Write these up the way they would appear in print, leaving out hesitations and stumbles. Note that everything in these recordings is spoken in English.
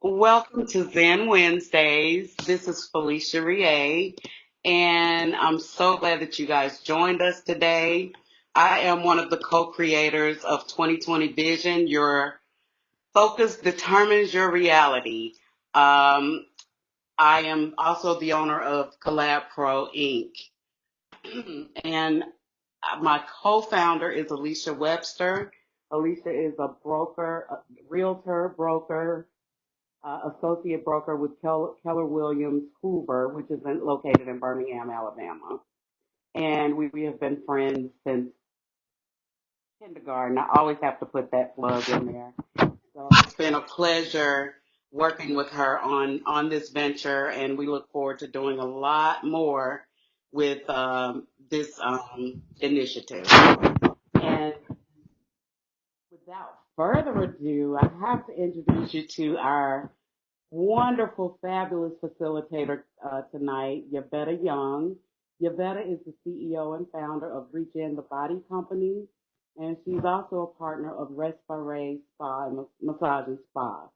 Welcome to Zen Wednesdays. This is Felicia Rie, and I'm so glad that you guys joined us today. I am one of the co-creators of 2020 Vision. Your focus determines your reality. Um, I am also the owner of Collab Pro Inc. and my co-founder is Alicia Webster. Alicia is a broker, a realtor, broker, associate broker with Keller Williams Hoover, which is located in Birmingham, Alabama. And we have been friends since kindergarten. I always have to put that plug in there. So it's been a pleasure working with her on this venture, and we look forward to doing a lot more with this initiative. And without further ado, I have to introduce you to our wonderful, fabulous facilitator tonight, Yvetta Young. Yvetta is the CEO and founder of Regen the Body Company, and she's also a partner of Respire Spa and Massage and Spa.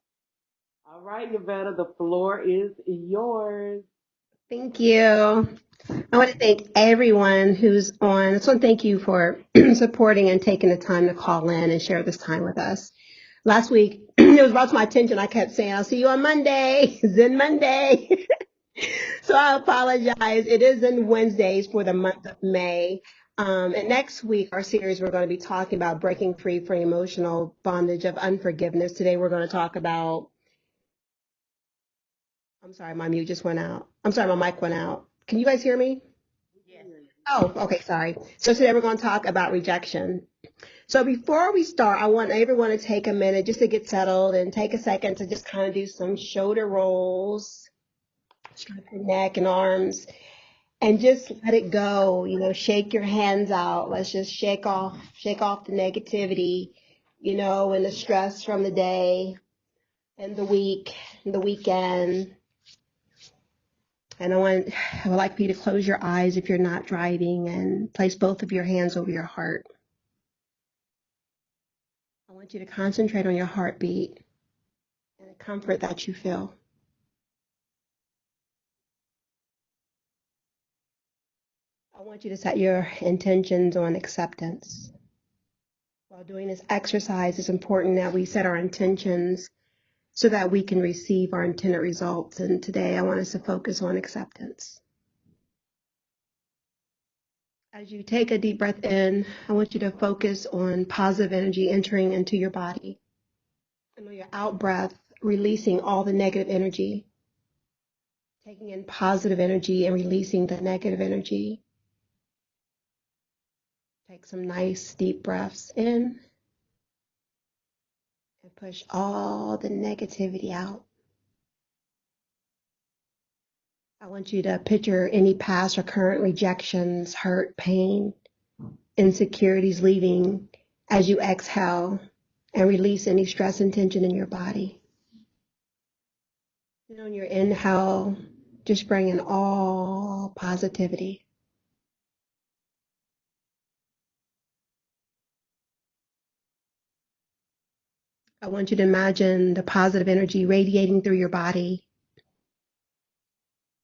All right, Yvetta, the floor is yours. Thank you. I want to thank everyone who's on. I just want to thank you for supporting and taking the time to call in and share this time with us. Last week, it was brought to my attention. I kept saying, I'll see you on Monday, Zen Monday. So I apologize. It is in Wednesdays for the month of May. And next week, our series, we're going to be talking about breaking free from emotional bondage of unforgiveness. Today, we're going to talk about, I'm sorry, my mute just went out. I'm sorry, my mic went out. Can you guys hear me? Oh, okay, sorry. So today we're going to talk about rejection. So before we start, I want everyone to take a minute just to get settled and take a second to just kind of do some shoulder rolls, stretch your neck and arms, and just let it go. Shake your hands out. Let's just shake off the negativity, and the stress from the day and the week, and the weekend. And I would like for you to close your eyes if you're not driving and place both of your hands over your heart. I want you to concentrate on your heartbeat and the comfort that you feel. I want you to set your intentions on acceptance. While doing this exercise, it's important that we set our intentions so that we can receive our intended results. And today I want us to focus on acceptance. As you take a deep breath in, I want you to focus on positive energy entering into your body. And on your out breath, releasing all the negative energy. Taking in positive energy and releasing the negative energy. Take some nice deep breaths in and push all the negativity out. I want you to picture any past or current rejections, hurt, pain, insecurities leaving as you exhale and release any stress and tension in your body. And on your inhale, just bring in all positivity. I want you to imagine the positive energy radiating through your body,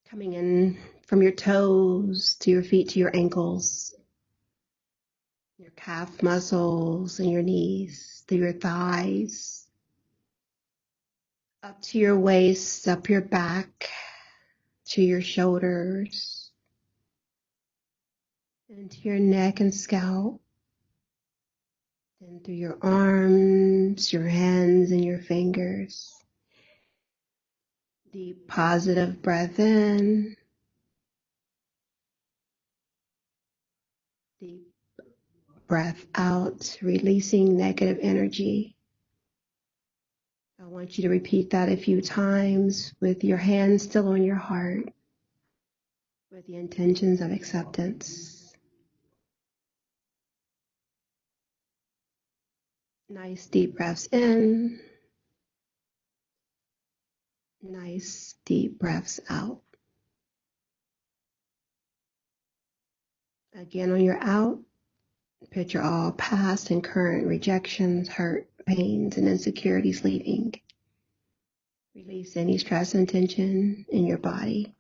coming in from your toes to your feet to your ankles, your calf muscles and your knees, through your thighs, up to your waist, up your back, to your shoulders, into your neck and scalp, then through your arms, your hands, and your fingers. Deep positive breath in, deep breath out, releasing negative energy. I want you to repeat that a few times with your hands still on your heart, with the intentions of acceptance. Nice deep breaths in, nice deep breaths out. Again, on your out, picture all past and current rejections, hurt, pains, and insecurities leaving. Release any stress and tension in your body.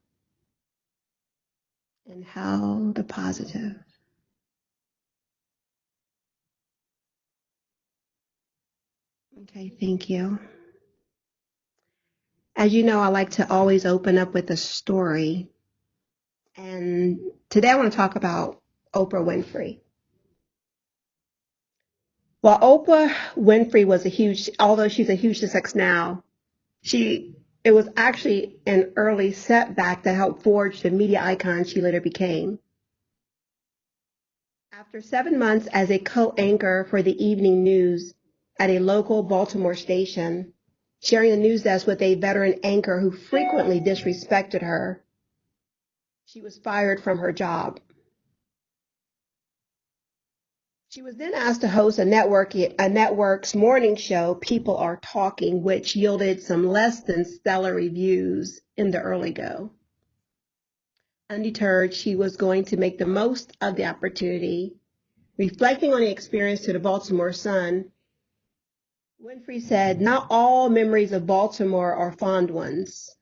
Inhale the positive. Okay, thank you. As you know, I like to always open up with a story. And today I want to talk about Oprah Winfrey. While Oprah Winfrey was although she's a huge success now, it was actually an early setback that helped forge the media icon she later became. After 7 months as a co-anchor for the evening news at a local Baltimore station, sharing the news desk with a veteran anchor who frequently disrespected her, she was fired from her job. She was then asked to host a network's morning show, People Are Talking, which yielded some less than stellar reviews in the early go. Undeterred, she was going to make the most of the opportunity. Reflecting on the experience to the Baltimore Sun, Winfrey said, "Not all memories of Baltimore are fond ones,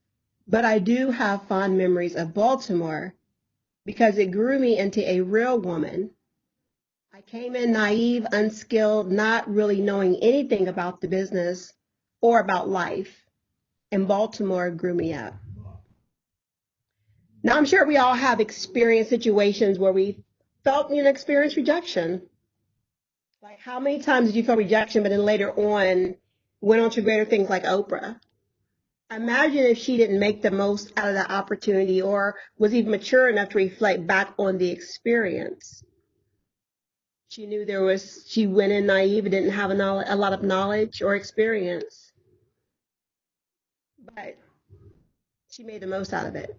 but I do have fond memories of Baltimore because it grew me into a real woman. I came in naive, unskilled, not really knowing anything about the business or about life, and Baltimore grew me up." Now, I'm sure we all have experienced situations where we experienced rejection. Like, how many times did you feel rejection, but then later on went on to greater things like Oprah? Imagine if she didn't make the most out of that opportunity or was even mature enough to reflect back on the experience. She knew she went in naive and didn't have a lot of knowledge or experience, but she made the most out of it.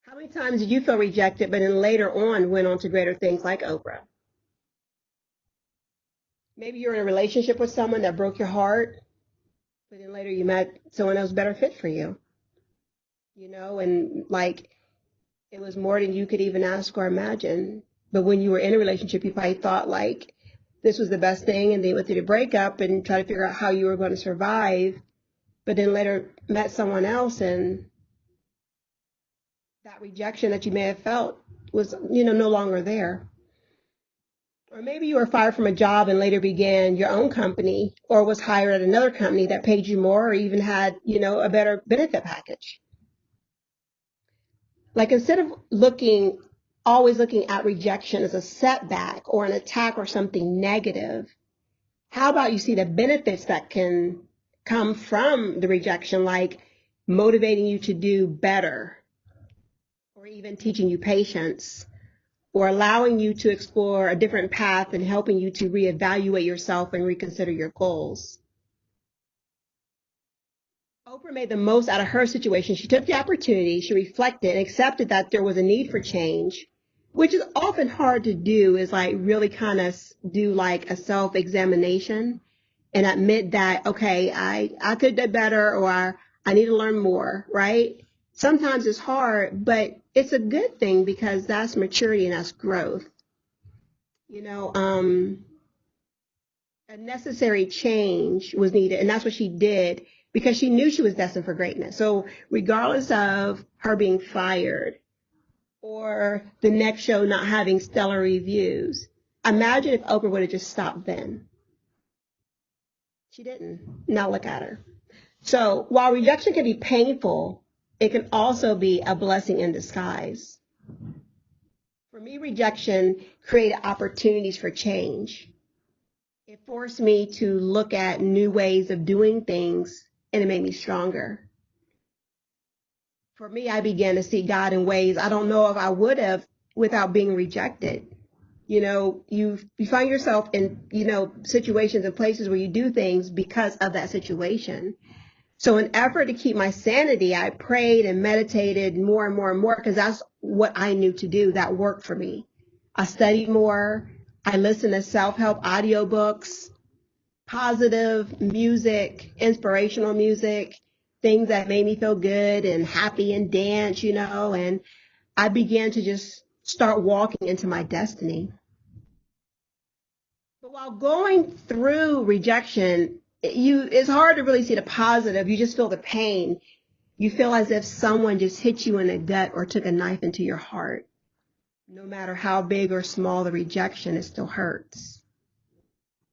How many times did you feel rejected, but then later on went on to greater things like Oprah? Maybe you're in a relationship with someone that broke your heart, but then later you met someone else better fit for you. And like it was more than you could even ask or imagine. But when you were in a relationship, you probably thought like this was the best thing, and then you went through the breakup and tried to figure out how you were going to survive, but then later met someone else, and that rejection that you may have felt was, no longer there. Or maybe you were fired from a job and later began your own company or was hired at another company that paid you more or even had, a better benefit package. Like instead of always looking at rejection as a setback or an attack or something negative, how about you see the benefits that can come from the rejection, like motivating you to do better or even teaching you patience, or allowing you to explore a different path and helping you to reevaluate yourself and reconsider your goals. Oprah made the most out of her situation. She took the opportunity, she reflected and accepted that there was a need for change, which is often hard to do, is like really kind of do like a self-examination and admit that, okay, I could do better, or I need to learn more, right? Sometimes it's hard, but it's a good thing because that's maturity and that's growth. A necessary change was needed, and that's what she did because she knew she was destined for greatness. So regardless of her being fired or the next show not having stellar reviews, imagine if Oprah would have just stopped then. She didn't. Now look at her. So while rejection can be painful, it can also be a blessing in disguise. For me, rejection created opportunities for change. It forced me to look at new ways of doing things, and it made me stronger. For me, I began to see God in ways I don't know if I would have without being rejected. You find yourself in, situations and places where you do things because of that situation. So in effort to keep my sanity, I prayed and meditated more and more and more because that's what I knew to do. That worked for me. I studied more. I listened to self-help audiobooks, positive music, inspirational music, things that made me feel good and happy and dance, and I began to just start walking into my destiny. But while going through rejection, it's hard to really see the positive. You just feel the pain. You feel as if someone just hit you in the gut or took a knife into your heart. No matter how big or small the rejection, it still hurts.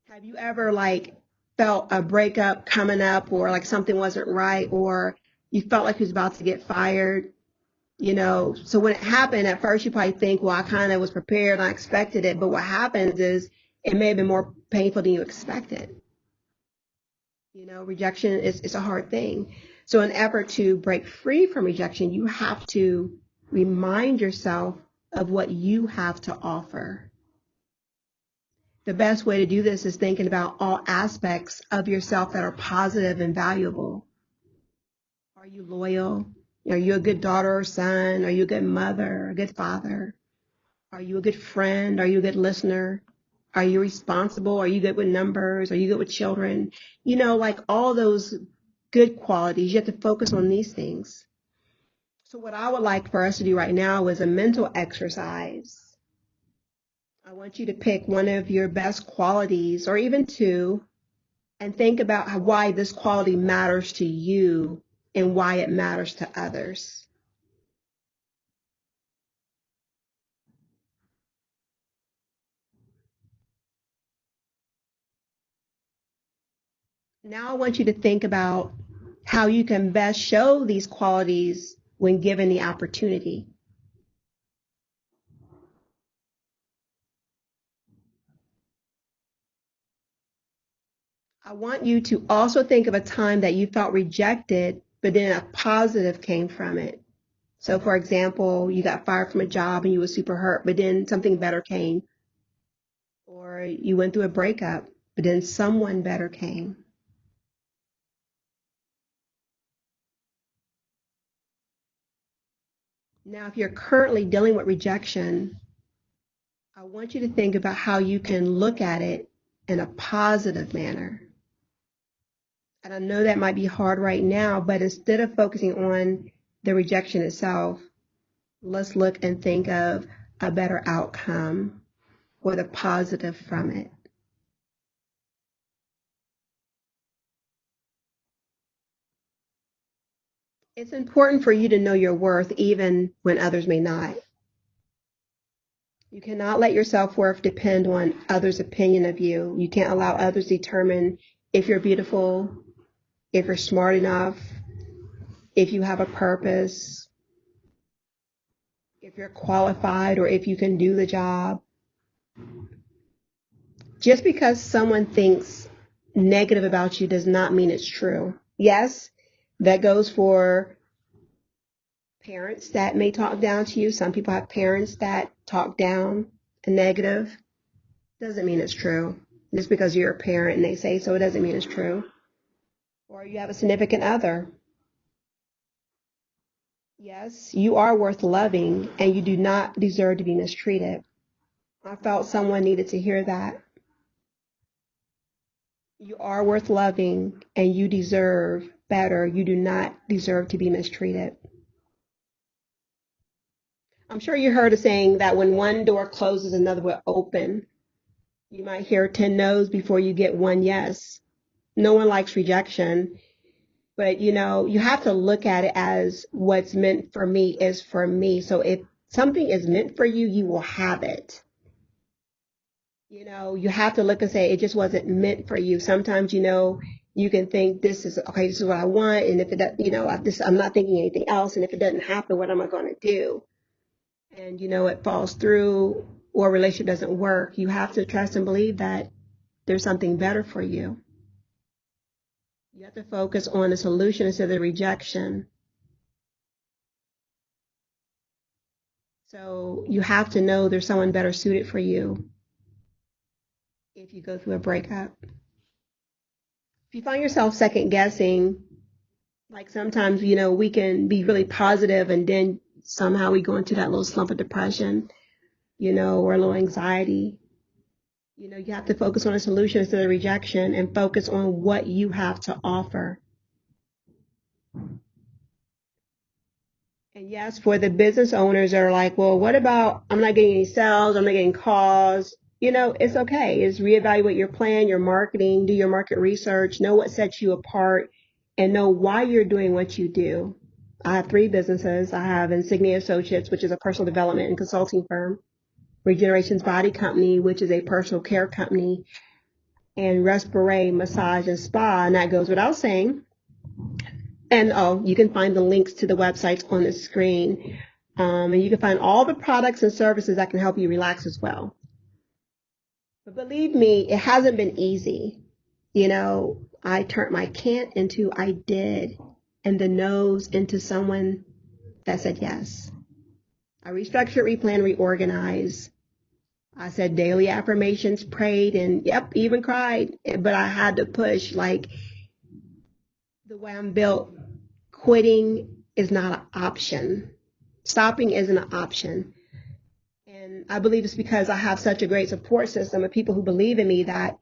Have you ever like felt a breakup coming up, or like something wasn't right, or you felt like you was about to get fired? So when it happened, at first you probably think, well, I kind of was prepared, I expected it. But what happens is it may have been more painful than you expected. Rejection is a hard thing. So in an effort to break free from rejection, you have to remind yourself of what you have to offer. The best way to do this is thinking about all aspects of yourself that are positive and valuable. Are you loyal? Are you a good daughter or son? Are you a good mother or a good father? Are you a good friend? Are you a good listener? Are you responsible? Are you good with numbers? Are you good with children? Like all those good qualities, you have to focus on these things. So what I would like for us to do right now is a mental exercise. I want you to pick one of your best qualities, or even two, and think about why this quality matters to you and why it matters to others. Now I want you to think about how you can best show these qualities when given the opportunity. I want you to also think of a time that you felt rejected, but then a positive came from it. So for example, you got fired from a job and you were super hurt, but then something better came. Or you went through a breakup, but then someone better came. Now, if you're currently dealing with rejection, I want you to think about how you can look at it in a positive manner. And I know that might be hard right now, but instead of focusing on the rejection itself, let's look and think of a better outcome or the positive from it. It's important for you to know your worth even when others may not. You cannot let your self-worth depend on others' opinion of you. You can't allow others to determine if you're beautiful, if you're smart enough, if you have a purpose, if you're qualified, or if you can do the job. Just because someone thinks negative about you does not mean it's true. Yes, that goes for parents that may talk down to you. Some people have parents that talk down and negative. Doesn't mean it's true. Just because you're a parent and they say so, it doesn't mean it's true. Or you have a significant other. Yes, you are worth loving and you do not deserve to be mistreated. I felt someone needed to hear that. You are worth loving and you deserve better. You do not deserve to be mistreated. I'm sure you heard a saying that when one door closes, another will open. You might hear 10 no's before you get one yes. No one likes rejection, but you have to look at it as what's meant for me is for me. So if something is meant for you, you will have it. You have to look and say it just wasn't meant for you. Sometimes, you can think this is okay, this is what I want, and if it does, I'm not thinking anything else, and if it doesn't happen, what am I going to do? And it falls through or a relationship doesn't work. You have to trust and believe that there's something better for you. You have to focus on the solution instead of the rejection. So you have to know there's someone better suited for you if you go through a breakup. If you find yourself second guessing, like sometimes, we can be really positive and then somehow we go into that little slump of depression, or a little anxiety. You have to focus on a solution instead of rejection and focus on what you have to offer. And yes, for the business owners that are like, well, what about I'm not getting any sales, I'm not getting calls, it's okay. Is reevaluate your plan, your marketing, do your market research, know what sets you apart, and know why you're doing what you do. I have three businesses. I have Insignia Associates, which is a personal development and consulting firm, Regenerations Body Company, which is a personal care company, and Respire Massage and Spa, and that goes without saying. And you can find the links to the websites on the screen. And you can find all the products and services that can help you relax as well. But believe me, it hasn't been easy. I turned my can't into I did, and the no's into someone that said yes. I restructured, replanned, reorganized. I said daily affirmations, prayed, and yep, even cried. But I had to push. Like the way I'm built, quitting is not an option. Stopping isn't an option. And I believe it's because I have such a great support system of people who believe in me that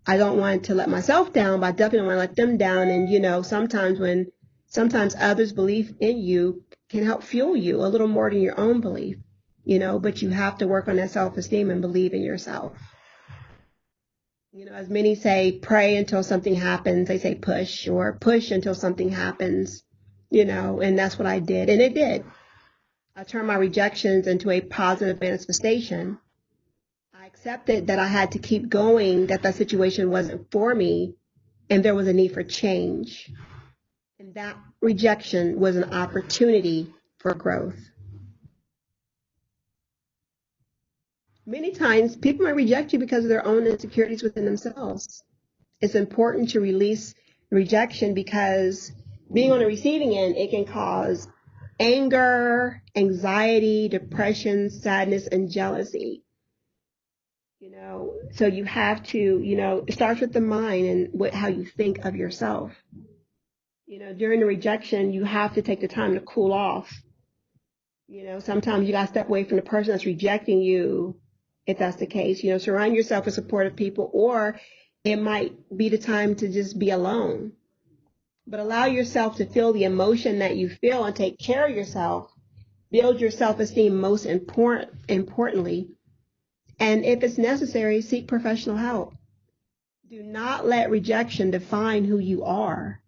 I don't want to let myself down, but I definitely don't want to let them down. And, sometimes others' belief in you can help fuel you a little more than your own belief, but you have to work on that self-esteem and believe in yourself. As many say, pray until something happens. They say push or push until something happens, and that's what I did. And it did. I turned my rejections into a positive manifestation. I accepted that I had to keep going, that situation wasn't for me, and there was a need for change. And that rejection was an opportunity for growth. Many times, people might reject you because of their own insecurities within themselves. It's important to release rejection because being on the receiving end, it can cause anger, anxiety, depression, sadness, and jealousy. So you have to, it starts with the mind and how you think of yourself. During the rejection, you have to take the time to cool off. Sometimes you got to step away from the person that's rejecting you, if that's the case. Surround yourself with supportive people, or it might be the time to just be alone. But allow yourself to feel the emotion that you feel and take care of yourself. Build your self-esteem most importantly. And if it's necessary, seek professional help. Do not let rejection define who you are.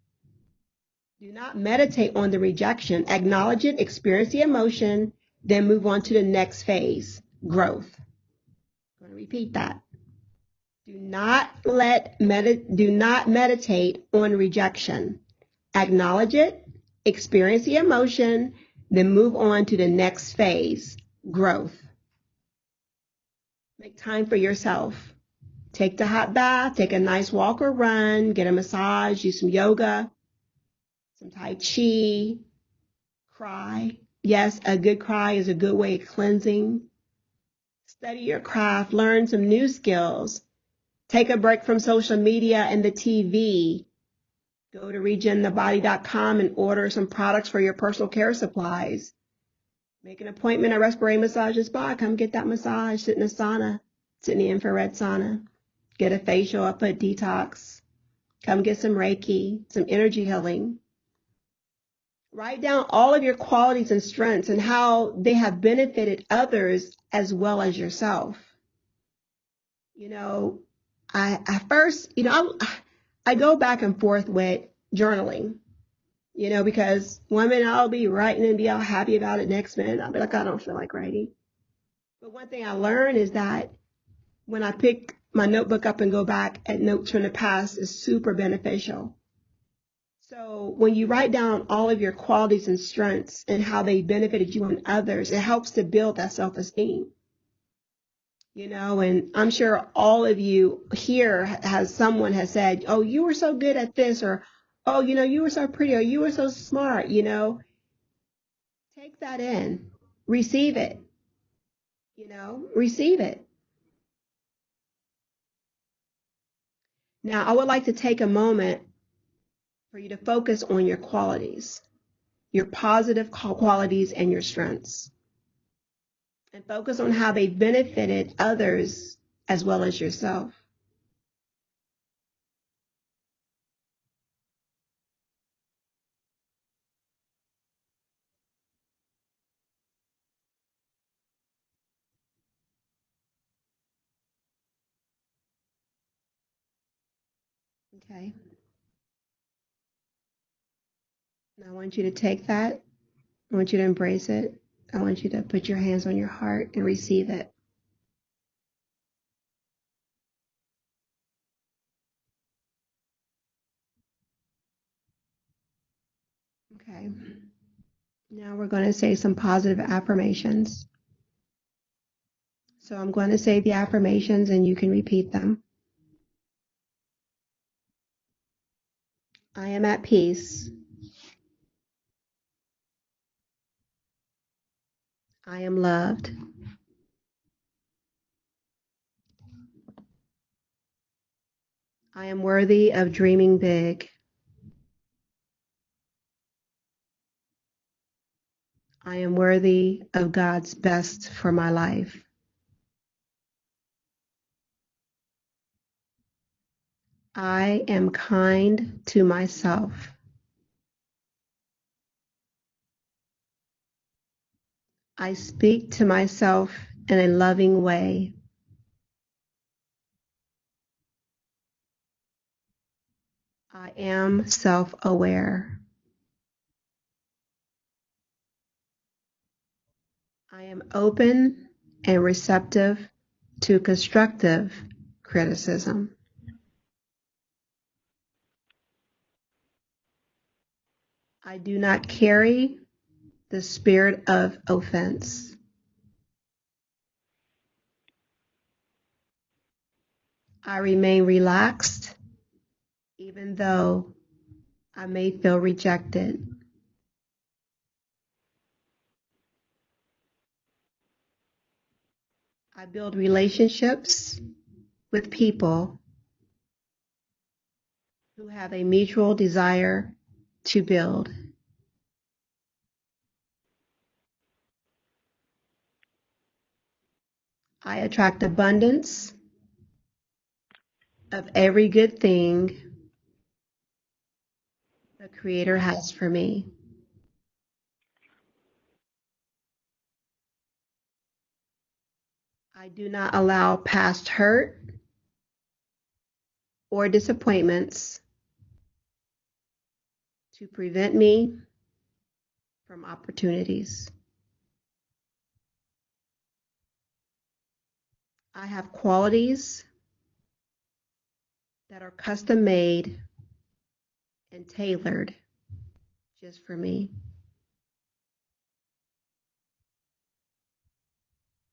Do not meditate on the rejection. Acknowledge it, experience the emotion, then move on to the next phase, growth. I'm going to repeat that. Do not meditate on rejection. Acknowledge it, experience the emotion, then move on to the next phase, growth. Make time for yourself. Take the hot bath, take a nice walk or run, get a massage, do some yoga, some Tai Chi, cry. Yes, a good cry is a good way of cleansing. Study your craft, learn some new skills. Take a break from social media and the TV. Go to regenthebody.com and order some products for your personal care supplies. Make an appointment at Respire Massage and Spa. Come get that massage, sit in a sauna, sit in the infrared sauna. Get a facial, a foot detox. Come get some Reiki, some energy healing. Write down all of your qualities and strengths and how they have benefited others as well as yourself. I go back and forth with journaling, because one minute I'll be writing and be all happy about it. Next minute I'll be like, I don't feel like writing. But one thing I learned is that when I pick my notebook up and go back at notes from the past is super beneficial. So when you write down all of your qualities and strengths and how they benefited you and others, it helps to build that self-esteem. And I'm sure all of you here someone has said, oh, you were so good at this, or, oh, you were so pretty, or you were so smart, Take that in, receive it, receive it. Now, I would like to take a moment for you to focus on your qualities, your positive qualities and your strengths, and focus on how they benefited others as well as yourself. Okay. Now I want you to take that. I want you to embrace it. I want you to put your hands on your heart and receive it. Okay. Now we're going to say some positive affirmations. So I'm going to say the affirmations and you can repeat them. I am at peace. I am loved. I am worthy of dreaming big. I am worthy of God's best for my life. I am kind to myself. I speak to myself in a loving way. I am self-aware. I am open and receptive to constructive criticism. I do not carry the spirit of offense. I remain relaxed even though I may feel rejected. I build relationships with people who have a mutual desire to build. I attract abundance of every good thing the Creator has for me. I do not allow past hurt or disappointments to prevent me from opportunities. I have qualities that are custom made and tailored just for me.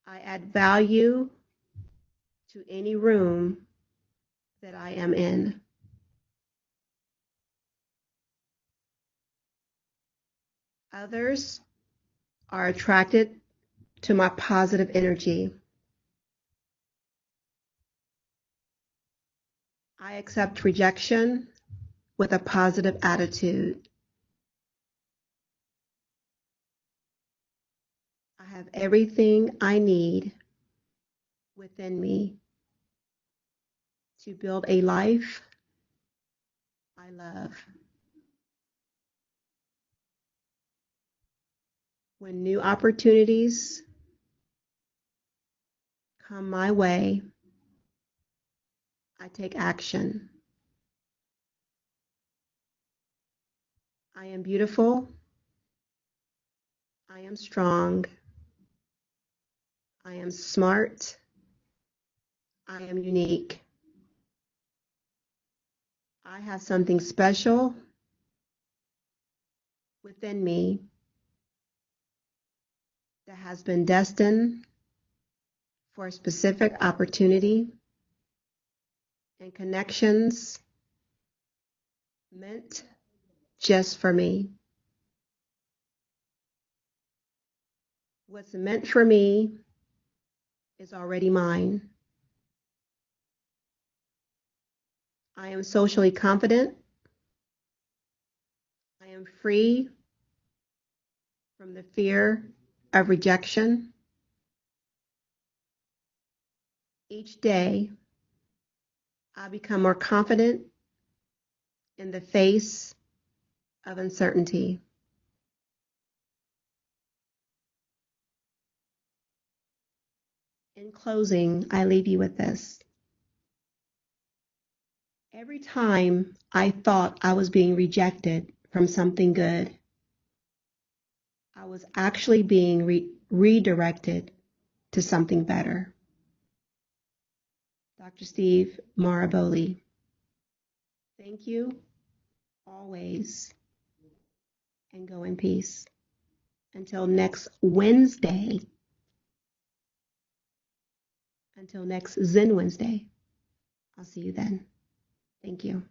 I add value to any room that I am in. Others are attracted to my positive energy. I accept rejection with a positive attitude. I have everything I need within me to build a life I love. When new opportunities come my way, I take action. I am beautiful. I am strong. I am smart. I am unique. I have something special within me that has been destined for a specific opportunity and connections meant just for me. What's meant for me is already mine. I am socially confident. I am free from the fear of rejection. Each day, I become more confident in the face of uncertainty. In closing, I leave you with this. Every time I thought I was being rejected from something good, I was actually being redirected to something better. Dr. Steve Maraboli, thank you always, and go in peace. Until next Wednesday, until next Zen Wednesday, I'll see you then. Thank you.